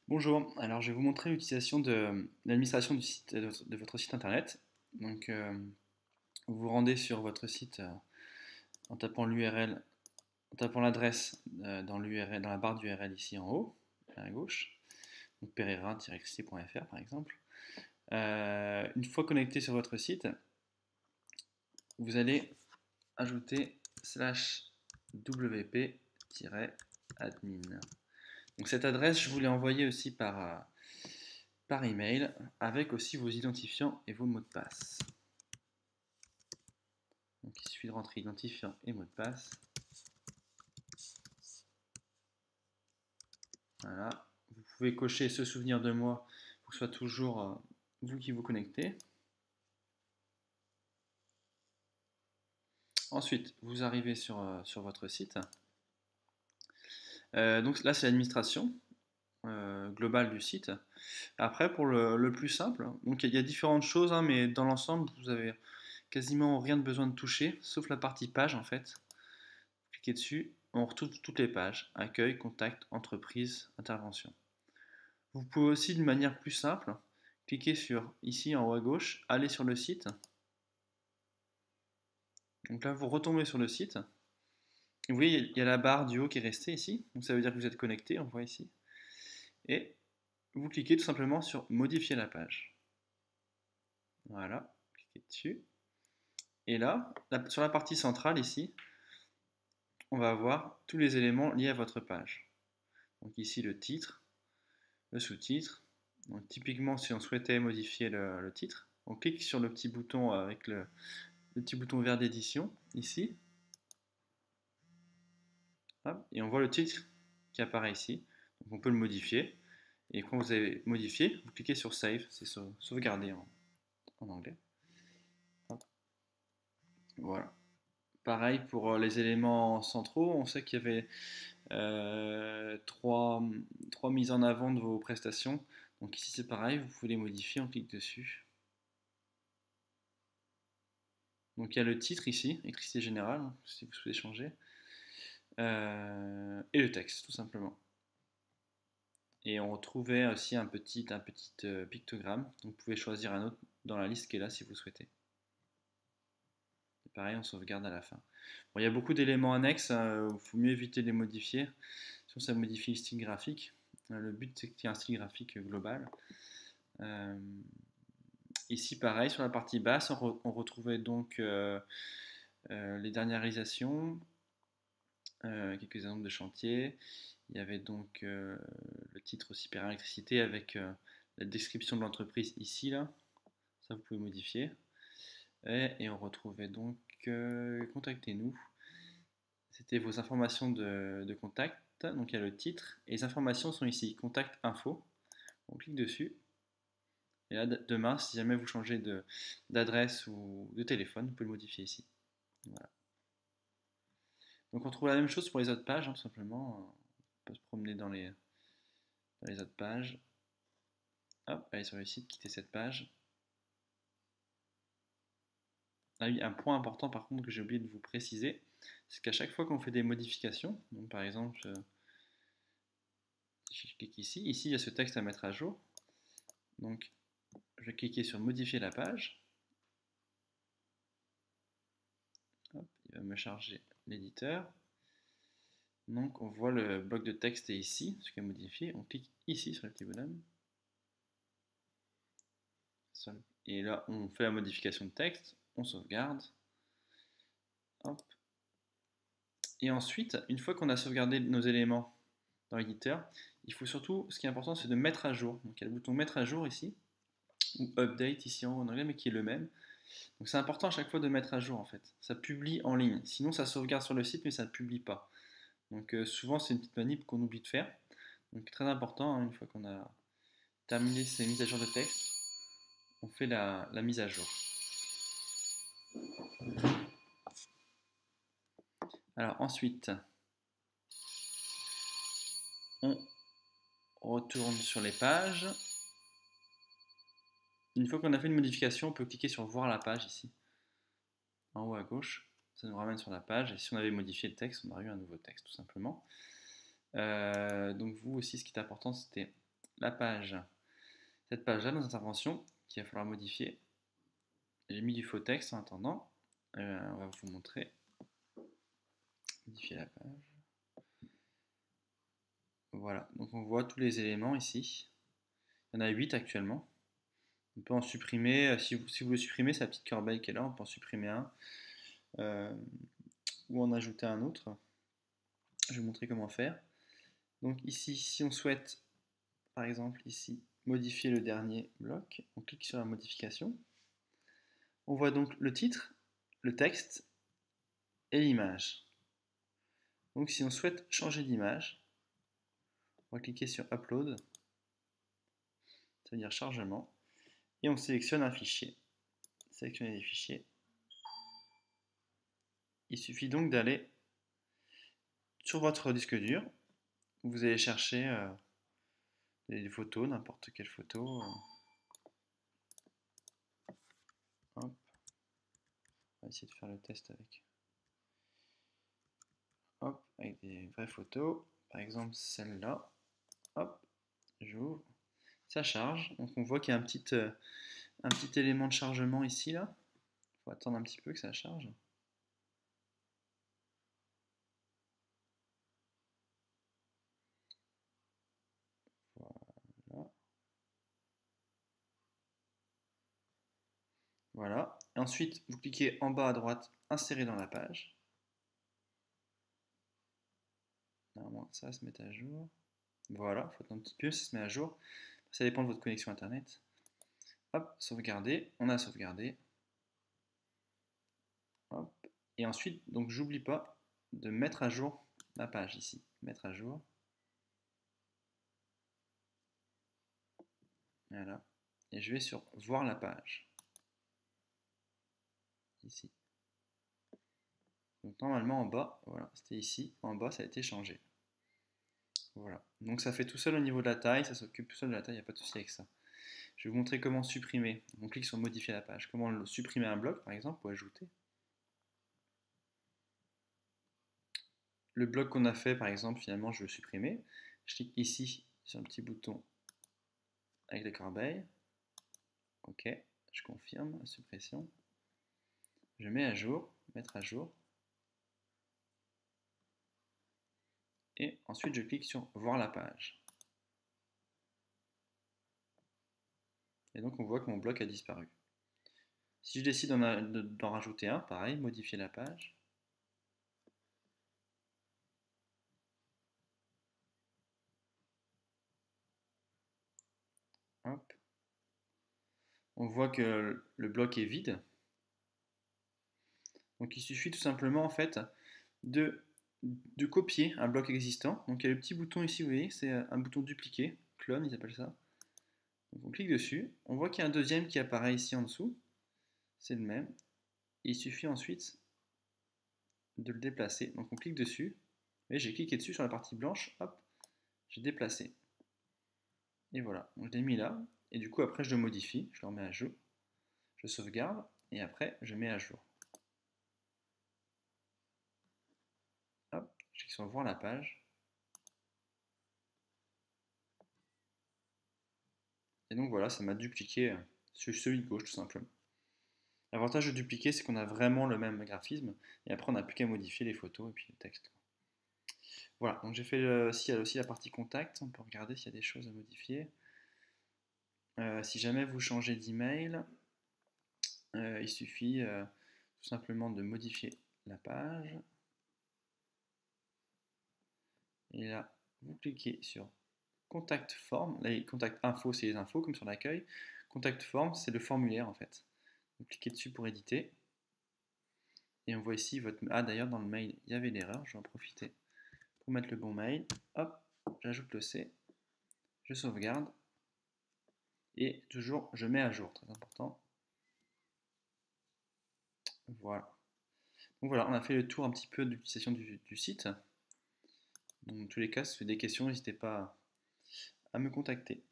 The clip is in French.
Bonjour, alors je vais vous montrer l'utilisation de l'administration de votre site internet. Donc, vous vous rendez sur votre site en tapant l'URL, en tapant l'adresse dans l'URL, dans la barre d'URL ici en haut, à gauche, donc pereira-christie.fr par exemple. Une fois connecté sur votre site, vous allez ajouter /wp-admin. Donc cette adresse, je vous l'ai envoyée aussi par email avec aussi vos identifiants et vos mots de passe. Donc il suffit de rentrer identifiant et mot de passe. Voilà. Vous pouvez cocher se souvenir de moi pour que ce soit toujours vous qui vous connectez. Ensuite, vous arrivez sur votre site. Donc là, c'est l'administration globale du site. Après, pour le plus simple, donc il y a différentes choses, hein, mais dans l'ensemble, vous avez quasiment rien de besoin de toucher, sauf la partie page en fait. Cliquez dessus, on retrouve toutes les pages, accueil, contact, entreprise, intervention. Vous pouvez aussi, d'une manière plus simple, cliquer sur, ici en haut à gauche, aller sur le site. Donc là, vous retombez sur le site. Et vous voyez, il y a la barre du haut qui est restée ici. Donc ça veut dire que vous êtes connecté, on voit ici. Et vous cliquez tout simplement sur modifier la page. Voilà, cliquez dessus. Et là, sur la partie centrale ici, on va avoir tous les éléments liés à votre page. Donc ici le titre, le sous-titre. Donc typiquement, si on souhaitait modifier le titre, on clique sur le petit bouton avec le petit bouton vert d'édition ici. Hop, et on voit le titre qui apparaît ici. Donc on peut le modifier. Et quand vous avez modifié, vous cliquez sur Save, c'est sauvegarder en anglais. Hop, voilà. Pareil pour les éléments centraux, on sait qu'il y avait trois mises en avant de vos prestations. Donc ici c'est pareil, vous pouvez les modifier, on clique dessus. Donc il y a le titre ici, électricité générale, si vous souhaitez changer, et le texte tout simplement. Et on retrouvait aussi un petit pictogramme, donc vous pouvez choisir un autre dans la liste qui est là si vous souhaitez. Et pareil, on sauvegarde à la fin. Bon, il y a beaucoup d'éléments annexes, il faut mieux éviter de les modifier, sinon ça modifie le style graphique. Le but c'est qu'il y ait un style graphique global. Euh, Ici pareil, sur la partie basse, on retrouvait donc les dernières réalisations, quelques exemples de chantiers. Il y avait donc le titre aussi électricité avec la description de l'entreprise ici, là. Ça, vous pouvez modifier. Et on retrouvait donc contactez-nous. C'était vos informations de contact. Donc il y a le titre. Et les informations sont ici. Contact info. On clique dessus. Et là, demain, si jamais vous changez d'adresse ou de téléphone, vous pouvez le modifier ici. Voilà. Donc on trouve la même chose pour les autres pages, hein, tout simplement. On peut se promener dans les autres pages. Hop, aller sur le site, quitter cette page. Ah oui, un point important par contre que j'ai oublié de vous préciser, c'est qu'à chaque fois qu'on fait des modifications, donc par exemple, si je clique ici il y a ce texte à mettre à jour. Donc je vais cliquer sur modifier la page. Hop, il va me charger l'éditeur. Donc on voit le bloc de texte est ici, ce qui est modifié. On clique ici sur le petit bonhomme. Et là, on fait la modification de texte, on sauvegarde. Hop. Et ensuite, une fois qu'on a sauvegardé nos éléments dans l'éditeur, il faut surtout, ce qui est important, c'est de mettre à jour. Donc il y a le bouton mettre à jour ici, ou update ici en anglais, mais qui est le même. Donc c'est important à chaque fois de mettre à jour en fait. Ça publie en ligne. Sinon ça sauvegarde sur le site, mais ça ne publie pas. Donc souvent c'est une petite manip qu'on oublie de faire. Donc très important, hein, une fois qu'on a terminé ces mises à jour de texte, on fait la mise à jour. Alors ensuite, on retourne sur les pages. Une fois qu'on a fait une modification, on peut cliquer sur voir la page ici, en haut à gauche. Ça nous ramène sur la page. Et si on avait modifié le texte, on aurait eu un nouveau texte tout simplement. Donc vous aussi, ce qui est important, c'était la page, cette page-là dans intervention qu'il va falloir modifier. J'ai mis du faux texte en attendant. On va vous montrer. Modifier la page. Voilà, donc on voit tous les éléments ici. Il y en a 8 actuellement. On peut en supprimer, si vous voulez supprimer sa petite corbeille qui est là, on peut en supprimer un ou en ajouter un autre. Je vais vous montrer comment faire. Donc ici, si on souhaite, par exemple ici, modifier le dernier bloc, on clique sur la modification. On voit donc le titre, le texte et l'image. Donc si on souhaite changer d'image, on va cliquer sur Upload, ça veut dire chargement, et on sélectionne un fichier. Sélectionner les fichiers. Il suffit donc d'aller sur votre disque dur, vous allez chercher des photos, n'importe quelle photo. Hop. On va essayer de faire le test avec. Hop, avec des vraies photos. Par exemple celle-là. Hop, j'ouvre. Ça charge. Donc on voit qu'il y a un petit élément de chargement ici là. Il faut attendre un petit peu que ça charge. Voilà. Voilà. Et ensuite, vous cliquez en bas à droite, insérer dans la page. Normalement, ça va se mettre à jour. Voilà, il faut attendre un petit peu, ça se met à jour. Ça dépend de votre connexion internet. Hop, sauvegarder. On a sauvegardé. Hop. Et ensuite, donc j'oublie pas de mettre à jour la page ici. Mettre à jour. Voilà. Et je vais sur voir la page. Ici. Donc normalement en bas, voilà, c'était ici. En bas, ça a été changé. Voilà. Donc ça fait tout seul au niveau de la taille. Ça s'occupe tout seul de la taille, il n'y a pas de souci avec ça. Je vais vous montrer comment supprimer. On clique sur modifier la page. Comment supprimer un bloc, par exemple, ou ajouter. Le bloc qu'on a fait, par exemple, finalement, je veux supprimer. Je clique ici sur un petit bouton avec les corbeilles. OK, je confirme la suppression. Je mets à jour, mettre à jour. Et ensuite, je clique sur voir la page. Et donc, on voit que mon bloc a disparu. Si je décide d'en rajouter un, pareil, modifier la page. Hop. On voit que le bloc est vide. Donc il suffit tout simplement en fait de copier un bloc existant. Donc il y a le petit bouton ici, vous voyez, c'est un bouton dupliquer, clone ils appellent ça. Donc on clique dessus, on voit qu'il y a un deuxième qui apparaît ici en dessous, c'est le même. Et il suffit ensuite de le déplacer. Donc on clique dessus, vous voyez j'ai cliqué dessus sur la partie blanche, hop, j'ai déplacé. Et voilà, donc je l'ai mis là, et du coup après je le modifie, je le remets à jour, je sauvegarde, et après je mets à jour. Hop, je clique sur voir la page. Et donc voilà, ça m'a dupliqué sur celui de gauche tout simplement. L'avantage de dupliquer, c'est qu'on a vraiment le même graphisme, et après on n'a plus qu'à modifier les photos et puis le texte. Voilà, donc j'ai fait il y a aussi la partie contact, on peut regarder s'il y a des choses à modifier. Si jamais vous changez d'email, il suffit tout simplement de modifier la page. Et là, vous cliquez sur Contact Form. Là, Contact Info, c'est les infos, comme sur l'accueil. Contact Form, c'est le formulaire en fait. Vous cliquez dessus pour éditer. Et on voit ici votre... Ah d'ailleurs, dans le mail, il y avait l'erreur. Je vais en profiter pour mettre le bon mail. Hop, j'ajoute le C. Je sauvegarde. Et toujours, je mets à jour. Très important. Voilà. Donc voilà, on a fait le tour un petit peu de l'utilisation du site. Dans tous les cas, si vous avez des questions, n'hésitez pas à me contacter.